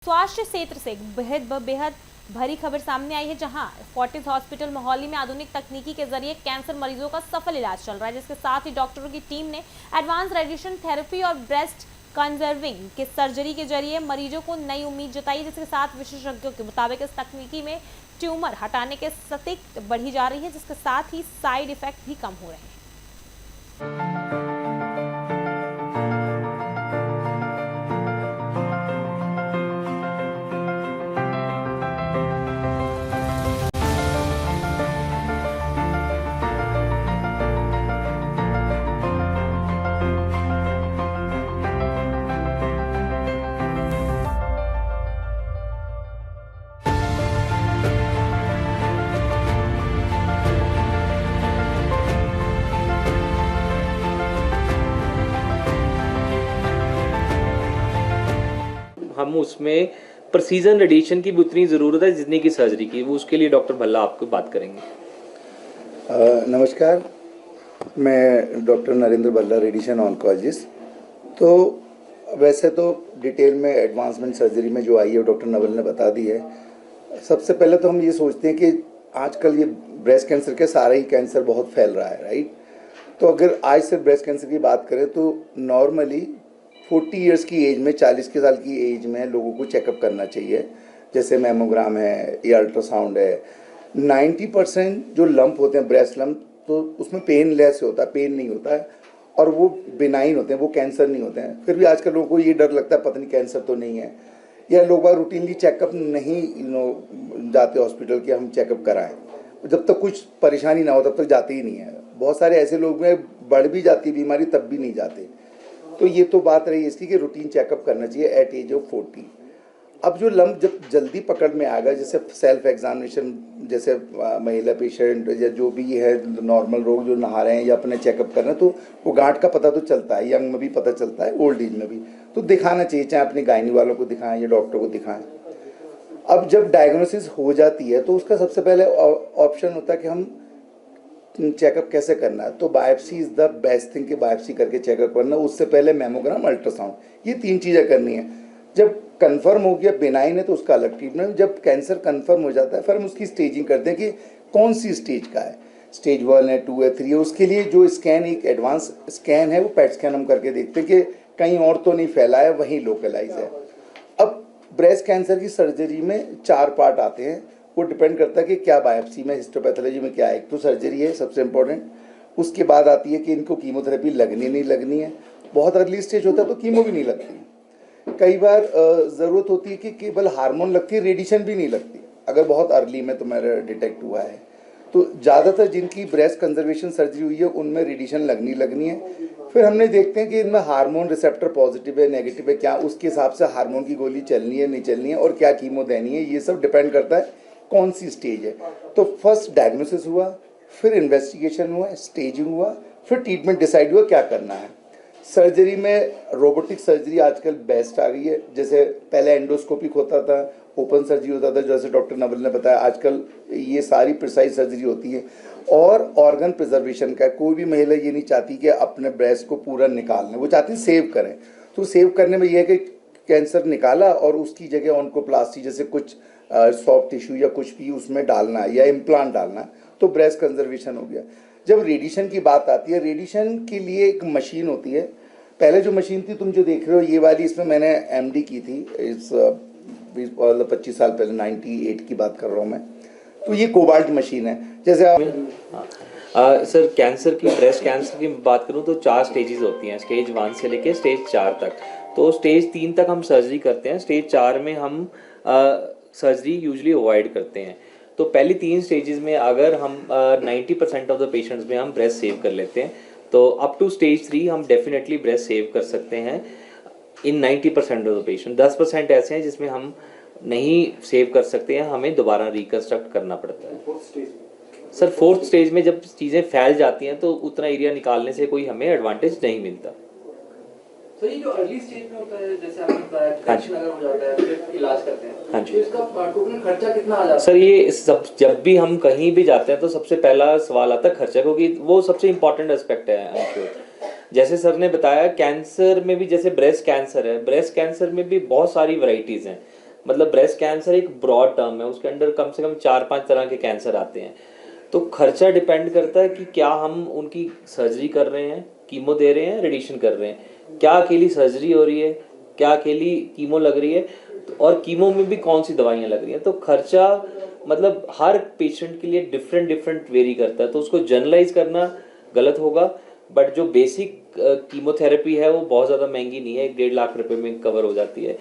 स्वास्थ्य क्षेत्र से बेहद भरी खबर सामने आई है, जहां फोर्टिस हॉस्पिटल मोहाली में आधुनिक तकनीकी के जरिए कैंसर मरीजों का सफल इलाज चल रहा है, जिसके साथ ही डॉक्टरों की टीम ने एडवांस रेडिएशन थेरेपी और ब्रेस्ट कंजर्विंग के सर्जरी के जरिए मरीजों को नई उम्मीद जताई, जिसके साथ विशेषज्ञों के मुताबिक इस तकनीकी में ट्यूमर हटाने के सटीक बढ़ी जा रही है, जिसके साथ ही साइड इफेक्ट भी कम हो रहे हैं। हम उसमें प्रिसीजन रेडिएशन की भी उतनी ज़रूरत है जितनी की सर्जरी की, वो उसके लिए डॉक्टर भल्ला आपको बात करेंगे। नमस्कार, मैं doctor Narendra Bhalla, radiation oncologist. तो वैसे तो डिटेल में एडवांसमेंट सर्जरी में जो आई है डॉक्टर नवल ने बता दी है। सबसे पहले तो हम ये सोचते हैं कि आजकल ये ब्रेस्ट कैंसर के सारा ही कैंसर बहुत फैल रहा है, राइट। तो अगर आज से ब्रेस्ट कैंसर की बात करें तो नॉर्मली 40 इयर्स की एज में, 40 के साल की एज में लोगों को चेकअप करना चाहिए, जैसे मैमोग्राम है या अल्ट्रासाउंड है। 90% जो लंप होते हैं ब्रेस्ट लंप, तो उसमें पेन लेस होता है, पेन नहीं होता है और वो बिनाइन होते हैं, वो कैंसर नहीं होते हैं। फिर भी आजकल लोगों को ये डर लगता है पता नहीं कैंसर तो नहीं है, या लोग रूटीनली चेकअप नहीं जाते हॉस्पिटल कि हम चेकअप कराएं। जब तक कुछ परेशानी ना हो तब तक जाते ही नहीं है। बहुत सारे ऐसे लोग में बढ़ भी जाती बीमारी तब भी नहीं जाते। तो ये तो बात रही इसकी कि रूटीन चेकअप करना चाहिए एट एज ऑफ 40। अब जो लंप जब जल्दी पकड़ में आ गया, जैसे सेल्फ एग्जामिनेशन, जैसे महिला पेशेंट या जो भी है नॉर्मल लोग जो नहा रहे हैं या अपने चेकअप कर रहे हैं, तो वो गांठ का पता तो चलता है, यंग में भी पता चलता है, ओल्ड एज में भी। तो दिखाना चाहिए, चाहे अपने गायनी वालों को दिखाएं या डॉक्टर को दिखाएं। अब जब डायग्नोसिस हो जाती है तो उसका सबसे पहले ऑप्शन होता है कि हम चेकअप कैसे करना है। तो biopsy is the best thing कि बायोप्सी करके चेकअप करना। उससे पहले मैमोग्राम, अल्ट्रासाउंड, ये 3 चीज़ें करनी है। जब कंफर्म हो गया बेनाइन है तो उसका अलग ट्रीटमेंट। जब कैंसर कंफर्म हो जाता है फिर हम उसकी स्टेजिंग करते हैं कि कौन सी स्टेज का है, स्टेज 1 है, 2 है, 3 है। उसके लिए जो स्कैन, एक एडवांस स्कैन है, वो पेट स्कैन हम करके देखते हैं कि कहीं और तो नहीं फैला है, वहीं लोकलाइज है। अब ब्रेस्ट कैंसर की सर्जरी में 4 पार्ट आते हैं, वो डिपेंड करता है कि क्या बायोप्सी में, हिस्टोपैथोलॉजी में क्या है। एक तो सर्जरी है सबसे इम्पोर्टेंट, उसके बाद आती है कि इनको कीमोथेरेपी लगनी नहीं लगनी है। बहुत अर्ली स्टेज होता है तो कीमो भी नहीं लगती। कई बार ज़रूरत होती है कि केवल हार्मोन लगती है, रेडिएशन भी नहीं लगती, अगर बहुत अर्ली में तुम्हारा डिटेक्ट हुआ है। तो ज़्यादातर जिनकी ब्रेस्ट कंजर्वेशन सर्जरी हुई है उनमें रेडिएशन लगनी है। फिर हमने देखते हैं कि इनमें हार्मोन रिसेप्टर पॉजिटिव है, नेगेटिव है, क्या उसके हिसाब से हार्मोन की गोली चलनी है नहीं चलनी है, और क्या कीमो देनी है। ये सब डिपेंड करता है कौन सी स्टेज है। तो फर्स्ट डायग्नोसिस हुआ, फिर इन्वेस्टिगेशन हुआ, स्टेजिंग हुआ, फिर ट्रीटमेंट डिसाइड हुआ क्या करना है। सर्जरी में रोबोटिक सर्जरी आजकल बेस्ट आ गई है। जैसे पहले एंडोस्कोपिक होता था, ओपन सर्जरी होता था, जैसे डॉक्टर नवल ने बताया, आजकल ये सारी प्रिसाइज सर्जरी होती है। और ऑर्गन प्रिजर्वेशन का, कोई भी महिला ये नहीं चाहती कि अपने ब्रेस्ट को पूरा निकाल लें, वो चाहती है सेव करें। तो सेव करने में यह है कि कैंसर निकाला और उसकी जगह ऑन्कोप्लास्टी जैसे कुछ सॉफ्ट टिश्यू या कुछ भी उसमें डालना या इम्प्लांट डालना, तो ब्रेस्ट कंजर्वेशन हो गया। जब रेडिएशन की बात आती है, रेडिएशन के लिए एक मशीन होती है। पहले जो मशीन थी तुम जो देख रहे हो ये वाली, इसमें मैंने एमडी की थी इस 25 साल पहले, 98 की बात कर रहा हूँ मैं। तो ये कोबाल्ट मशीन है। जैसे आप सर कैंसर की, ब्रेस्ट कैंसर की बात करूं तो 4 स्टेजेस होती हैं, स्टेज 1 से लेके स्टेज 4 तक। तो स्टेज 3 तक हम सर्जरी करते हैं, स्टेज 4 में हम सर्जरी यूजुअली अवॉइड करते हैं। तो पहली 3 स्टेजेस में अगर हम 90% ऑफ द पेशेंट्स में हम ब्रेस्ट सेव कर लेते हैं, तो अप टू स्टेज 3 हम डेफिनेटली ब्रेस्ट सेव कर सकते हैं इन 90% ऑफ द पेशेंट। 10% ऐसे हैं जिसमें हम नहीं सेव कर सकते हैं, हमें दोबारा रिकंस्ट्रक्ट करना पड़ता है। सर 4th स्टेज में जब चीज़ें फैल जाती हैं तो उतना एरिया निकालने से कोई हमें एडवांटेज नहीं मिलता। तो ये जो अर्ली स्टेज में होता है, जैसे आपने बताया इन्फेक्शन अगर हो जाता है फिर इलाज करते हैं, हाँ जी, तो इसका टोटल खर्चा कितना आ जाता है? सर ये सब जब भी हम कहीं भी जाते हैं तो सबसे पहला सवाल आता है खर्चा, क्योंकि वो सबसे इम्पोर्टेंट एस्पेक्ट है। जैसे सर ने बताया कैंसर में भी, जैसे ब्रेस्ट कैंसर है, ब्रेस्ट कैंसर में भी बहुत सारी वैरायटीज़ हैं। मतलब ब्रेस्ट कैंसर एक ब्रॉड टर्म है, उसके अंदर कम से कम 4-5 तरह के कैंसर आते हैं। तो खर्चा डिपेंड करता है कि क्या हम उनकी सर्जरी कर रहे हैं, कीमो दे रहे हैं, रेडिएशन कर रहे हैं, क्या अकेली सर्जरी हो रही है, क्या अकेली कीमो लग रही है, और कीमो में भी कौन सी दवाइयाँ लग रही हैं। तो खर्चा मतलब हर पेशेंट के लिए डिफरेंट डिफरेंट वेरी करता है, तो उसको जनरलाइज करना गलत होगा। बट जो बेसिक कीमोथेरेपी है वो बहुत ज़्यादा महंगी नहीं है, 1-1.5 लाख रुपए में कवर हो जाती है।